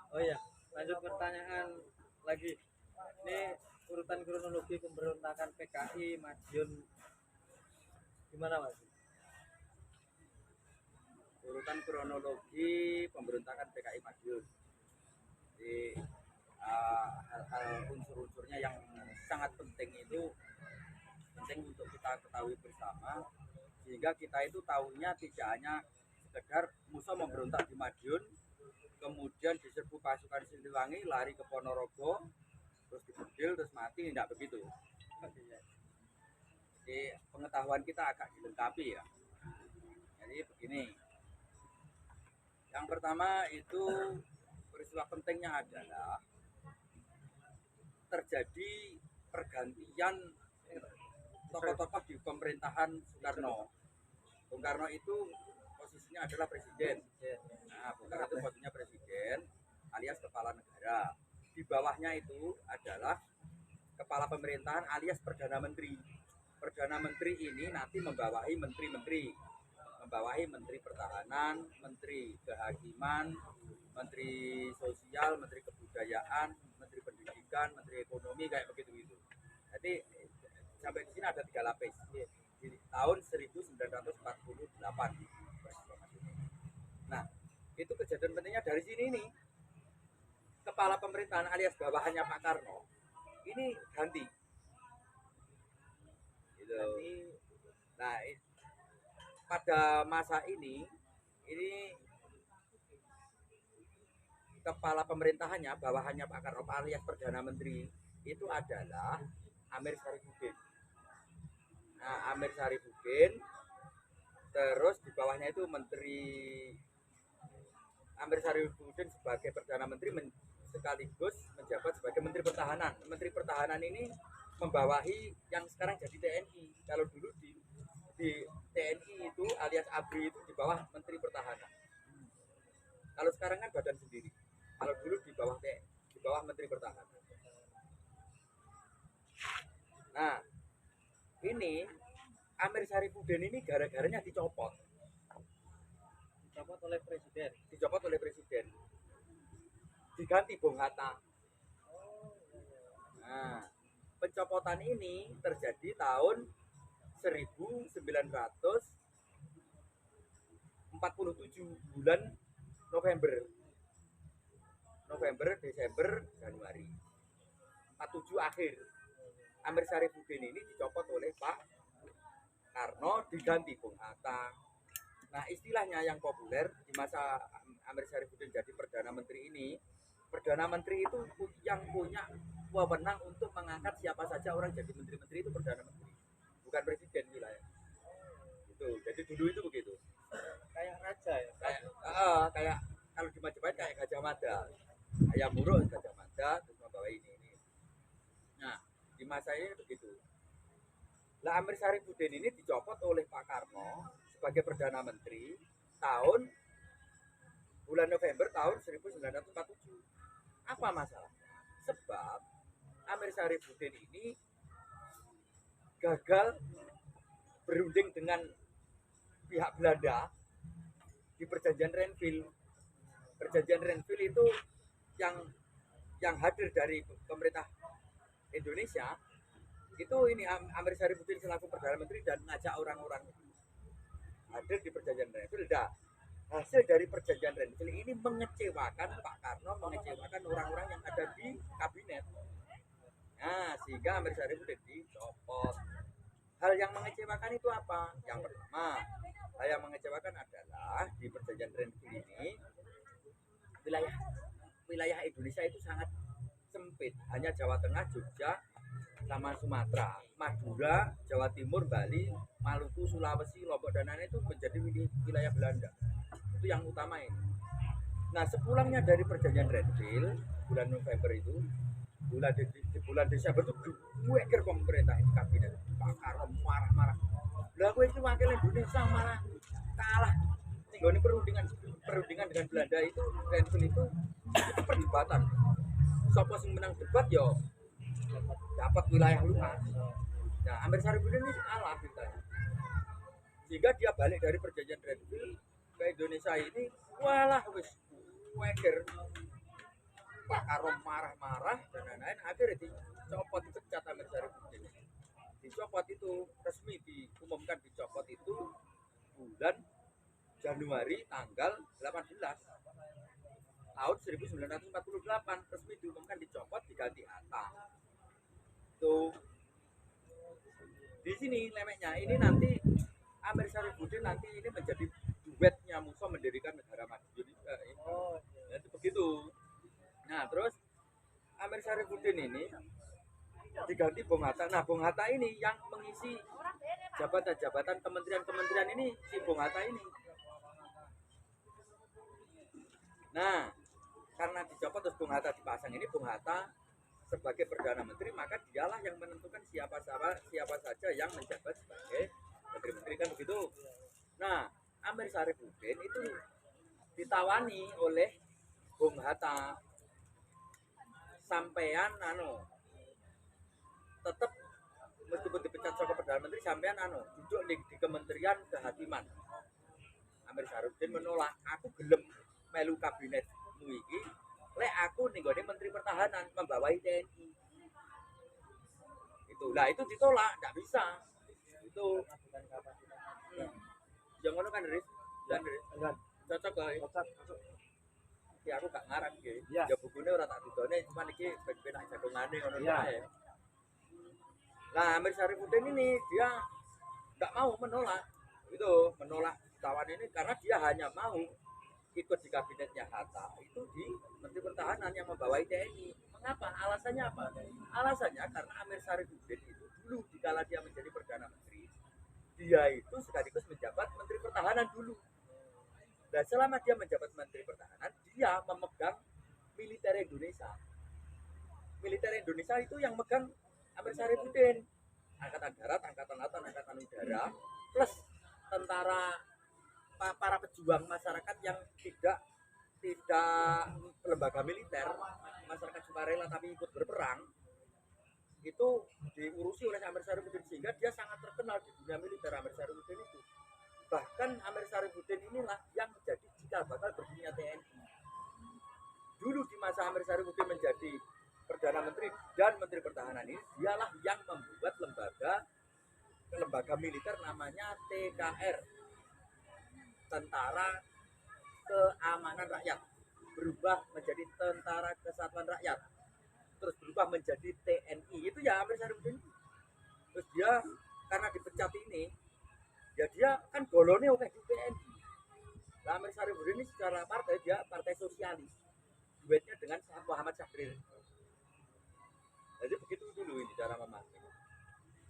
Oh iya, lanjut pertanyaan lagi. Ini urutan kronologi pemberontakan PKI Madiun gimana Mas? Urutan kronologi pemberontakan PKI Madiun. Jadi hal-hal unsur-unsurnya yang sangat penting itu penting untuk kita ketahui bersama, sehingga kita itu tahunya tidak hanya sekedar musuh memberontak di Madiun, kemudian diserbu pasukan Siliwangi, lari ke Ponorogo, terus dibedil, terus mati, tidak begitu. Jadi pengetahuan kita agak dilengkapi ya. Jadi begini, yang pertama itu peristiwa pentingnya adalah terjadi pergantian tokoh-tokoh di pemerintahan Soekarno. Bung Karno itu posisinya adalah presiden. Nah, Bung Karno itu posisinya presiden alias kepala negara. Di bawahnya itu adalah kepala pemerintahan alias perdana menteri. Perdana menteri ini nanti membawahi menteri-menteri, membawahi menteri pertahanan, menteri kehakiman, menteri sosial, menteri kebudayaan, menteri pendidikan, menteri ekonomi, kayak begitu gitu. Jadi sampai di sini ada 3 lapis di tahun 1948. Nah, itu kejadian pentingnya dari sini nih. Kepala pemerintahan alias bawahannya Pak Karno ini ganti. Gitu. Nah, pada masa ini kepala pemerintahannya bawahannya Pak Karno alias perdana menteri itu adalah Amir Syarifuddin. Nah, Amir Syarifuddin, terus di bawahnya itu menteri Amir Syarifuddin sebagai perdana menteri sekaligus menjabat sebagai menteri pertahanan. Menteri pertahanan ini membawahi yang sekarang jadi TNI. Kalau dulu di TNI itu alias ABRI itu di bawah menteri pertahanan. Kalau sekarang kan badan sendiri. Kalau dulu di bawah menteri pertahanan. Nah, ini Amir Syarifuddin ini gara-garanya dicopot. Dicopot oleh presiden. Dicopot oleh presiden. Diganti Bung Hatta. Nah, pencopotan ini terjadi tahun 1947 bulan November. November, Desember, Januari. 47 akhir. Amir Syarifuddin ini dicopot oleh Pak Karno, diganti Bung Hatta. Nah, istilahnya yang populer di masa Amir Syarifuddin jadi Perdana Menteri ini, Perdana Menteri itu yang punya wewenang untuk mengangkat siapa saja orang jadi menteri-menteri itu Perdana Menteri, bukan presiden wilayah. Itu. Jadi dulu itu begitu. Kayak raja ya. Kayak kalau di Majapahit kayak Gajah Mada. Ayam Muruk Gajah Mada terus membawa ini. Nah, di masa ini begitu. Lah Amir Syarifuddin ini dicopot oleh Pak Karno sebagai Perdana Menteri tahun bulan November tahun 1947. Apa masalahnya? Sebab Amir Syarifuddin ini gagal berunding dengan pihak Belanda di perjanjian Renville. Perjanjian Renville itu yang hadir dari pemerintah Indonesia itu ini Amir Syarifuddin selaku Perdana Menteri dan ngajak orang-orang hadir di perjanjian Renville. Nah, hasil dari perjanjian Renville ini mengecewakan Pak Karno, mengecewakan orang-orang yang ada di kabinet. Nah, sehingga Amir Syarifuddin dicopot. Hal yang mengecewakan itu apa? Yang pertama, hal yang mengecewakan adalah di perjanjian Renville ini wilayah Indonesia itu sangat sempit, hanya Jawa Tengah, Jogja, sama Sumatera. Madura, Jawa Timur, Bali, Maluku, Sulawesi, Lombok dan lain-lain itu menjadi wilayah Belanda. Itu yang utama ini. Nah, sepulangnya dari perjanjian Renville bulan November itu, bulan Desember itu geger pemerintah ini kabinet. Pak Karno marah-marah. Lah gue itu wakil Indonesia malah kalah. Tinggal ini perundingan dengan Belanda itu Renville itu perdebatan. Siapa yang menang debat yo dapat wilayah luas. Nah, Amir Syarifuddin ini kalah ceritanya. Sehingga dia balik dari perjanjian Renville ke Indonesia ini, walah wis weger. Pak Karom marah-marah dan lain-lain, akhirnya dicopot, dipecat Amir Syarifuddin. Dicopot itu resmi diumumkan, dicopot itu bulan Januari tanggal 18 tahun 1948, resmi diumumkan dicopot, diganti Hatta. Tuh di sini lemeknya ini nanti Amir Syarifuddin nanti ini menjadi duetnya Musa mendirikan negara Madiun juga. Oh, Itu begitu. Nah terus Amir Syarifuddin ini diganti Bung Hatta. Nah Bung Hatta ini yang mengisi jabatan-jabatan kementerian-kementerian ini si Bung Hatta ini. Nah karena dicopot terus Bung Hatta dipasang ini, Bung Hatta sebagai Perdana Menteri, maka dialah yang menentukan siapa saja yang menjabat sebagai menteri-menteri, kan begitu. Nah Amir Syarifuddin itu ditawani oleh Bung Hatta, sampean tetap meskipun dipecat sebagai Perdana Menteri, sampean duduk di Kementerian Kehakiman. Amir Syarifuddin menolak, aku gelem melu kabinetmu iki lek aku ning gone Menteri Pertahanan membawahi TNI. Nah itu ditolak, nggak bisa. Itu bukan kapasitas. yang ngono kan, Riz? Dan Riz. Enggak, Cocok kok. cocok. Ya aku gak ngarang iki. Iya. Ya bukune ora tak didone, cuman iki ben-ben jagongane ngono Iya. wae. Nah, Amir Syarifuddin ini dia nggak mau, menolak. Itu menolak tawan ini karena dia hanya mau ikut di kabinetnya Hatta, itu di Menteri Pertahanan yang membawahi TNI. Mengapa? Alasannya apa? Alasannya karena Amir Syarifuddin itu dulu dikala dia menjadi Perdana Menteri, dia itu sekaligus menjabat Menteri Pertahanan dulu. Dan selama dia menjabat Menteri Pertahanan, dia memegang militer Indonesia. Militer Indonesia itu yang megang Amir Syarifuddin. Angkatan Darat, Angkatan Laut, Angkatan Udara, plus tentara, para pejuang masyarakat yang tidak lembaga militer, masyarakat sukarela tapi ikut berperang, itu diurusi oleh Amir Syarifuddin, sehingga dia sangat terkenal di dunia militer. Amir Syarifuddin itu bahkan Amir Syarifuddin inilah yang menjadi cikal bakal berdirinya TNI. Dulu di masa Amir Syarifuddin menjadi Perdana Menteri dan Menteri Pertahanan ini, dialah yang membuat lembaga militer namanya TKR, Tentara Keamanan Rakyat, berubah menjadi Tentara Kesatuan Rakyat, terus berubah menjadi TNI. Itu ya Amir Syarifuddin. Terus dia karena dipecat ini, ya dia kan golone oke di TNI. Nah, Amir Syarifuddin ini secara partai, dia partai sosialis, duetnya dengan Muhammad Syakrir. Jadi begitu dulu ini cara memahami.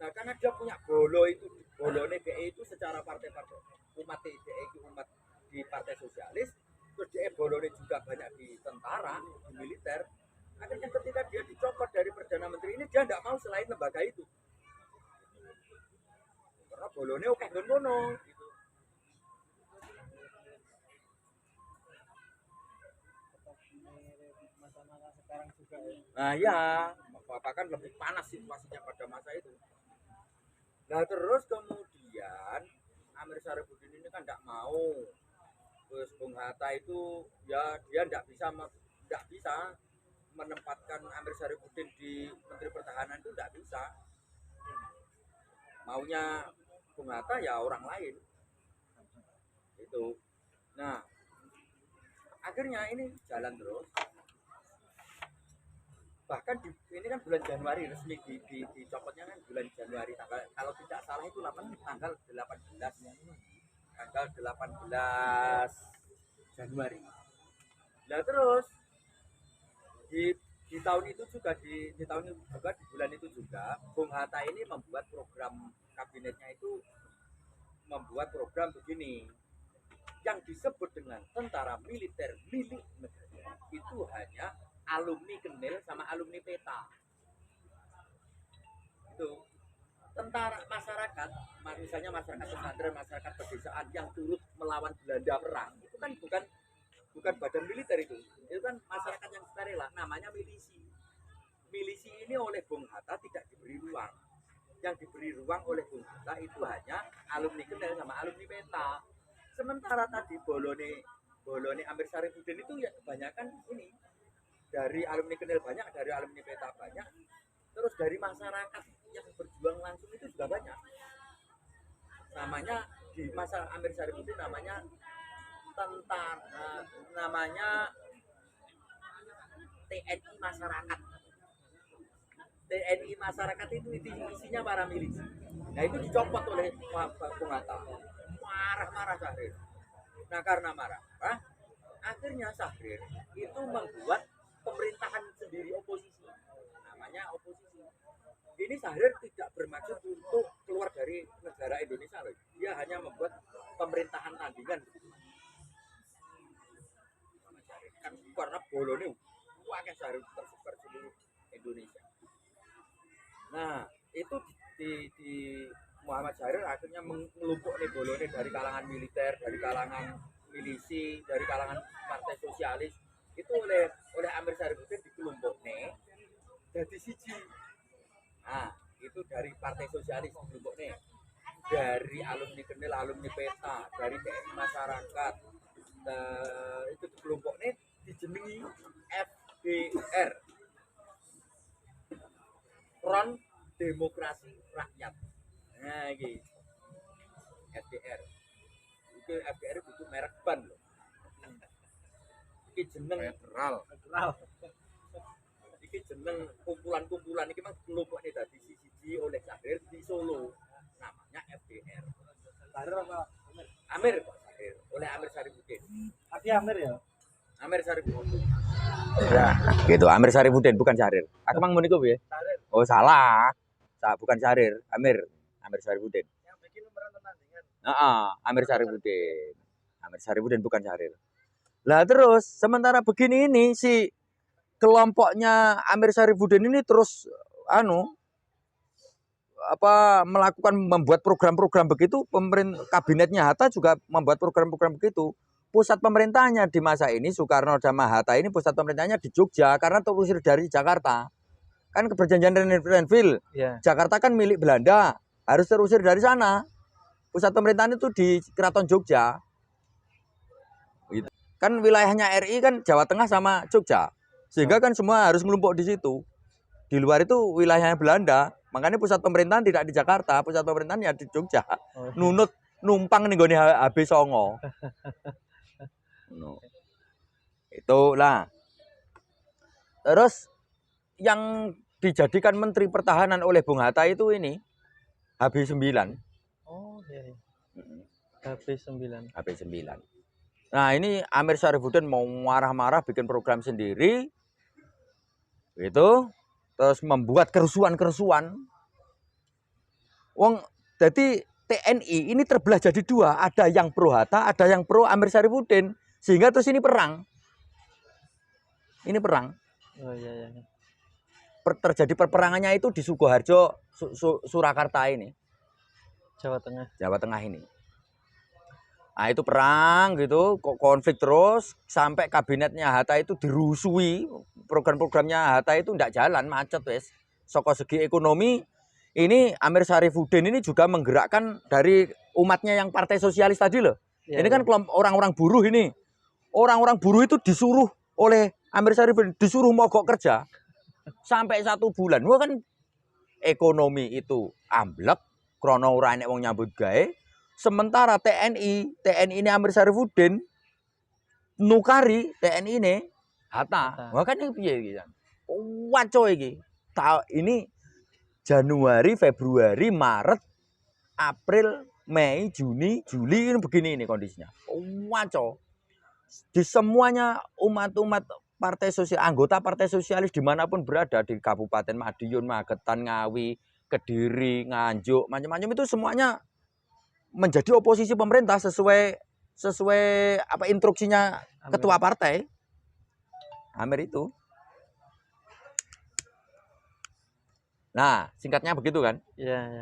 Nah karena dia punya bolone DE itu secara partai-partai, umat DE itu umat di partai sosialis, terus DE bolone juga banyak di tentara, di militer. Akhirnya ketika dia dicopot dari Perdana Menteri ini, dia tidak mau selain lembaga itu, karena bolone oke ngono gitu. Masa-masa sekarang juga ya. Nah ya, bahkan lebih panas situasinya pada masa itu. Nah terus kemudian Amir Syarifuddin ini kan tidak mau. Terus Bung Hatta itu ya dia tidak bisa menempatkan Amir Syarifuddin di Menteri Pertahanan, itu tidak bisa. Maunya Bung Hatta ya orang lain. Itu. Nah akhirnya ini jalan terus. Bahkan ini kan bulan Januari resmi dicopotnya kan bulan Januari, tanggal kalau tidak salah itu tanggal 18 Januari. Nah terus di tahun itu juga di bulan itu juga Bung Hatta ini membuat program kabinetnya, itu membuat program begini yang disebut dengan tentara militer milik negara, itu hanya alumni Kenil sama alumni Peta. Itu tentara masyarakat, misalnya masyarakat pesantren, masyarakat pedesaan yang turut melawan Belanda perang, itu kan bukan badan militer, itu kan masyarakat yang sukarela, namanya milisi. Milisi ini oleh Bung Hatta tidak diberi ruang. Yang diberi ruang oleh Bung Hatta itu hanya alumni Kenil sama alumni Peta. Sementara tadi bolone Amir Syarifuddin itu ya kebanyakan ini dari alumni Kenil banyak, dari alumni Peta banyak, terus dari masyarakat yang berjuang langsung itu juga banyak. Namanya di masa Amir Syarifuddin namanya namanya TNI masyarakat. TNI masyarakat itu isinya para milisi. Nah itu dicopot oleh Bung Hatta. Marah-marah Syahrir. Nah karena marah, akhirnya Syahrir itu membuat pemerintahan sendiri oposisi. Namanya oposisi. Ini Syahrir tidak bermaksud untuk keluar dari negara Indonesia loh. Dia hanya membuat pemerintahan tandingan. Kan karena bolone wae Syahrir tersebar seluruh Indonesia. Nah, itu di Muhammad Syahrir akhirnya mengelompok nih bolone dari kalangan militer, dari kalangan milisi, dari kalangan partai sosialis. Itu oleh Amir Syarifuddin dikelompok nih jadi siji. Nah, itu dari partai sosialis dikelompok nih. Dari alumni Kenil, alumni Peta, dari TNI masyarakat. Itu dikelompok nih dijenengi FDR. Front Demokrasi Rakyat. Nah, ini FDR. Itu FDR itu merek ban loh. Iki jeneng federal. Iki jeneng kumpulan-kumpulan iki memang kelompok ini tadi siji oleh Syahrir di Solo. Namanya FDR. Syahrir apa? Amir oleh Amir Syarifuddin. Tadi Amir ya? Amir Syarifuddin. Ya, gitu. Amir Syarifuddin bukan Syahrir. Aku mang muni piye? Syahrir. Oh, salah. Bukan Syahrir, Amir Syarifuddin. Yang bikin pemeran pertandingan. Amir Syarifuddin. Amir Syarifuddin bukan Syahrir. Lah terus sementara begini ini si kelompoknya Amir Syarifuddin ini terus melakukan membuat program-program begitu, kabinetnya Hatta juga membuat program-program begitu. Pusat pemerintahnya di masa ini Soekarno dan Hatta ini pusat pemerintahnya di Jogja karena terusir dari Jakarta. Kan perjanjian Renville. Yeah. Jakarta kan milik Belanda, harus terusir dari sana. Pusat pemerintahan itu di Keraton Jogja. Gitu. Kan wilayahnya RI kan Jawa Tengah sama Jogja. Sehingga kan semua harus menumpuk di situ. Di luar itu wilayahnya Belanda. Makanya pusat pemerintahan tidak di Jakarta, pusat pemerintahan ya di Jogja. Nunut numpang nih gone HB Songo. No. Itulah. Terus yang dijadikan Menteri Pertahanan oleh Bung Hatta itu ini HB9. Oh, iya. HB9. HB9. Nah, ini Amir Syarifuddin mau marah-marah bikin program sendiri. Gitu. Terus membuat kerusuhan-kerusuhan. Wong jadi TNI ini terbelah jadi dua, ada yang pro Hatta, ada yang pro Amir Syarifuddin. Sehingga terus ini perang. Ini perang. Oh iya. Terjadi perperangannya itu di Sukoharjo, Surakarta ini. Jawa Tengah. Jawa Tengah ini. Nah itu perang gitu, konflik terus sampai kabinetnya Hatta itu dirusui, program-programnya Hatta itu tidak jalan, macet wes. Soko segi ekonomi ini Amir Syarifuddin ini juga menggerakkan dari umatnya yang partai sosialis tadi loh. Ya, ini kan kelompok orang-orang buruh ini. Orang-orang buruh itu disuruh oleh Amir Syarifuddin disuruh mogok kerja sampai 1 bulan. Wah kan ekonomi itu amblek, krono ora enek wong nyambut gawe. Sementara TNI ini Amir Syarifuddin nukari TNI ini Hatta. Wah kan ini piye iki? Waco iki. Ini Januari, Februari, Maret, April, Mei, Juni, Juli ini begini ini kondisinya. Waco. Di semuanya umat-umat partai sosial, anggota partai sosialis dimanapun berada di Kabupaten Madiun, Magetan, Ngawi, Kediri, Nganjuk, macam-macam itu semuanya menjadi oposisi pemerintah sesuai apa instruksinya ketua partai Amir itu. Nah, singkatnya begitu kan? Iya.